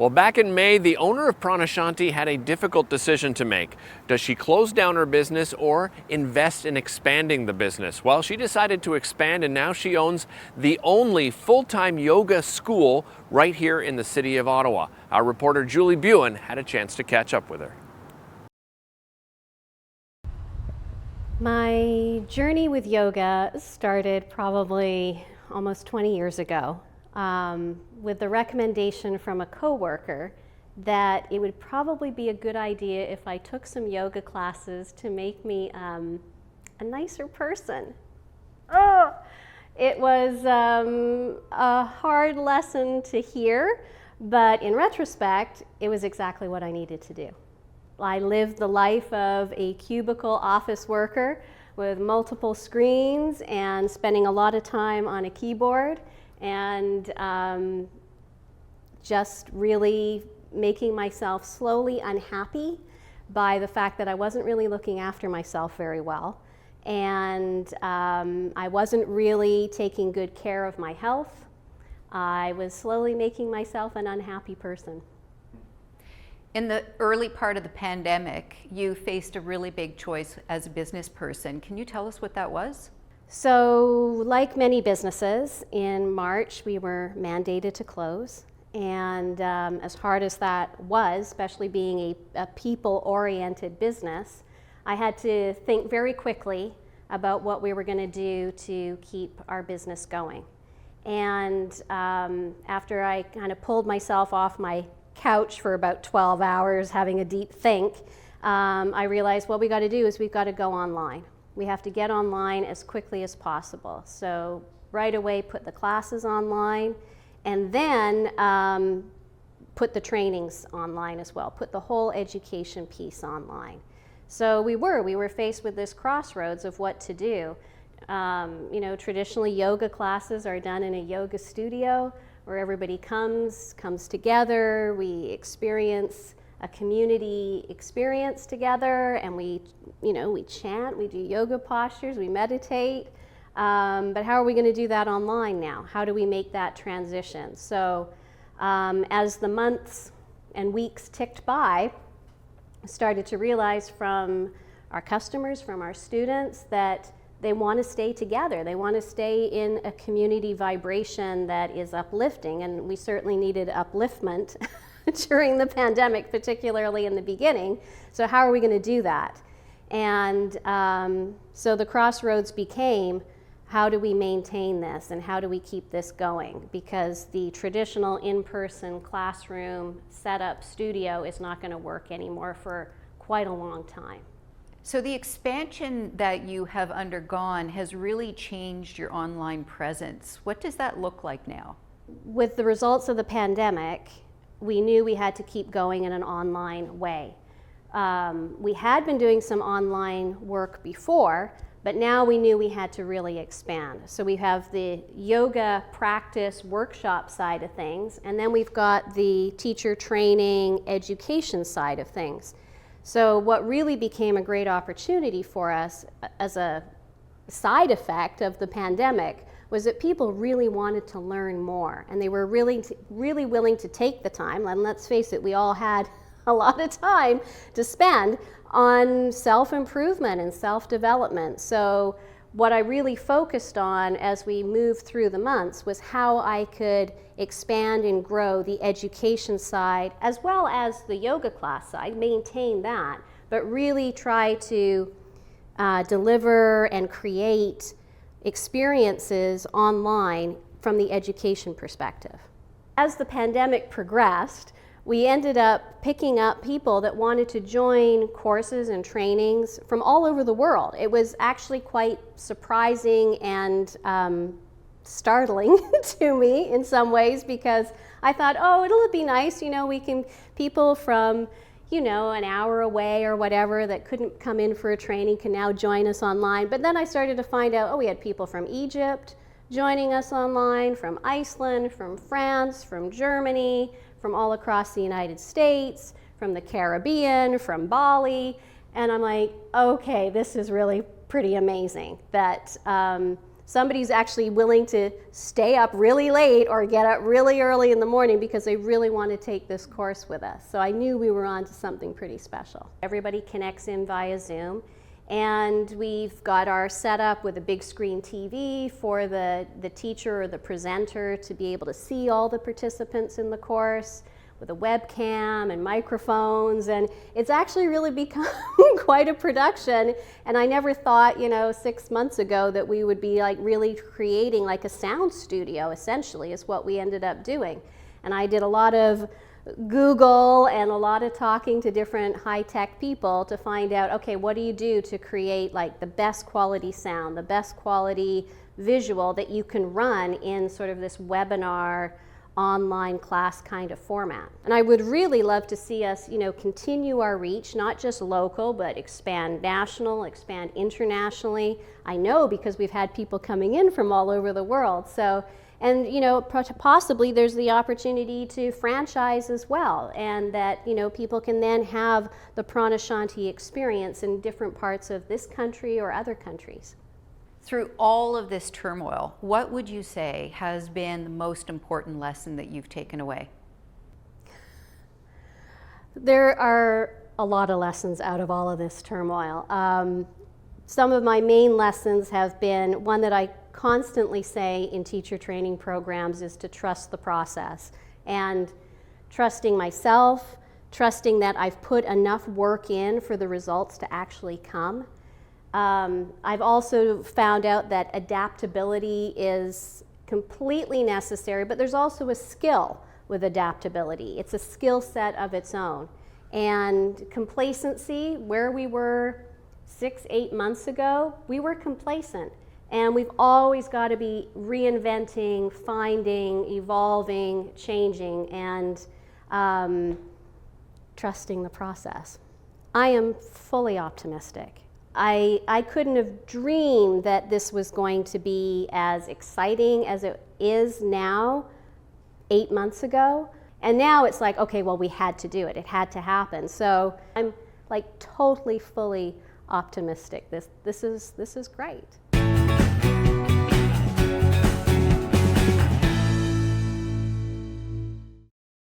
Well, back in May, the owner of PranaShanti had a difficult decision to make. Does she close down her business or invest in expanding the business? Well, she decided to expand, and now she owns the only full-time yoga school right here in the city of Ottawa. Our reporter Julie Buin had a chance to catch up with her. My journey with yoga started probably almost 20 years ago. With the recommendation from a coworker that it would probably be a good idea if I took some yoga classes to make me a nicer person. Oh, it was a hard lesson to hear, but in retrospect, it was exactly what I needed to do. I lived the life of a cubicle office worker with multiple screens and spending a lot of time on a keyboard, and just really making myself slowly unhappy by the fact that I wasn't really looking after myself very well, and I wasn't really taking good care of my health. I was slowly making myself an unhappy person. In the early part of the pandemic, you faced a really big choice as a business person. Can you tell us what that was? So, like many businesses, in March we were mandated to close, and as hard as that was, especially being a people-oriented business, I had to think very quickly about what we were going to do to keep our business going. And after I kind of pulled myself off my couch for about 12 hours having a deep think, I realized what we got to do is we've got to go online. We have to get online as quickly as possible. So right away put the classes online, and then put the trainings online as well, put the whole education piece online. So we were faced with this crossroads of what to do. You know, traditionally yoga classes are done in a yoga studio where everybody comes together, we experience a community experience together, and we chant, we do yoga postures, we meditate. But how are we going to do that online now? How do we make that transition? So as the months and weeks ticked by, I started to realize from our customers, from our students, that they want to stay together. They want to stay in a community vibration that is uplifting, and we certainly needed upliftment during the pandemic, particularly in the beginning. So how are we going to do that? And so the crossroads became, how do we maintain this and how do we keep this going? Because the traditional in-person classroom setup studio is not going to work anymore for quite a long time. So the expansion that you have undergone has really changed your online presence. What does that look like now? With the results of the pandemic, we knew we had to keep going in an online way. We had been doing some online work before, but now we knew we had to really expand. So we have the yoga practice workshop side of things, and then we've got the teacher training education side of things. So what really became a great opportunity for us as a side effect of the pandemic was that people really wanted to learn more, and they were really willing to take the time. And let's face it, we all had a lot of time to spend on self-improvement and self-development. So what I really focused on as we moved through the months was how I could expand and grow the education side as well as the yoga class side, maintain that, but really try to deliver and create experiences online from the education perspective. As the pandemic progressed, we ended up picking up people that wanted to join courses and trainings from all over the world. It was actually quite surprising and startling to me in some ways, because I thought, oh, it'll be nice, people from, an hour away or whatever that couldn't come in for a training can now join us online. But then I started to find out, we had people from Egypt joining us online, from Iceland, from France, from Germany, from all across the United States, from the Caribbean, from Bali. And I'm like, okay, this is really pretty amazing that somebody's actually willing to stay up really late or get up really early in the morning because they really want to take this course with us. So I knew we were on to something pretty special. Everybody connects in via Zoom, and we've got our setup with a big screen TV for the teacher or the presenter to be able to see all the participants in the course, with a webcam and microphones, and it's actually really become quite a production. And I never thought, 6 months ago that we would be like really creating like a sound studio, essentially, is what we ended up doing. And I did a lot of Google and a lot of talking to different high-tech people to find out, okay, what do you do to create like the best quality sound, the best quality visual that you can run in sort of this webinar online class kind of format. And I would really love to see us, continue our reach, not just local, but expand national, expand internationally. I know because we've had people coming in from all over the world. So, and possibly there's the opportunity to franchise as well, and that people can then have the PranaShanti experience in different parts of this country or other countries. Through all of this turmoil, what would you say has been the most important lesson that you've taken away? There are a lot of lessons out of all of this turmoil. Some of my main lessons have been, one that I constantly say in teacher training programs is to trust the process, and trusting myself, trusting that I've put enough work in for the results to actually come. I've also found out that adaptability is completely necessary, but there's also a skill with adaptability. It's a skill set of its own. And complacency, where we were 6-8 months ago, we were complacent. And we've always got to be reinventing, finding, evolving, changing, and trusting the process. I am fully optimistic. I couldn't have dreamed that this was going to be as exciting as it is now 8 months ago. And now it's like, okay, well, we had to do it. It had to happen. So I'm like totally, fully optimistic. This is great.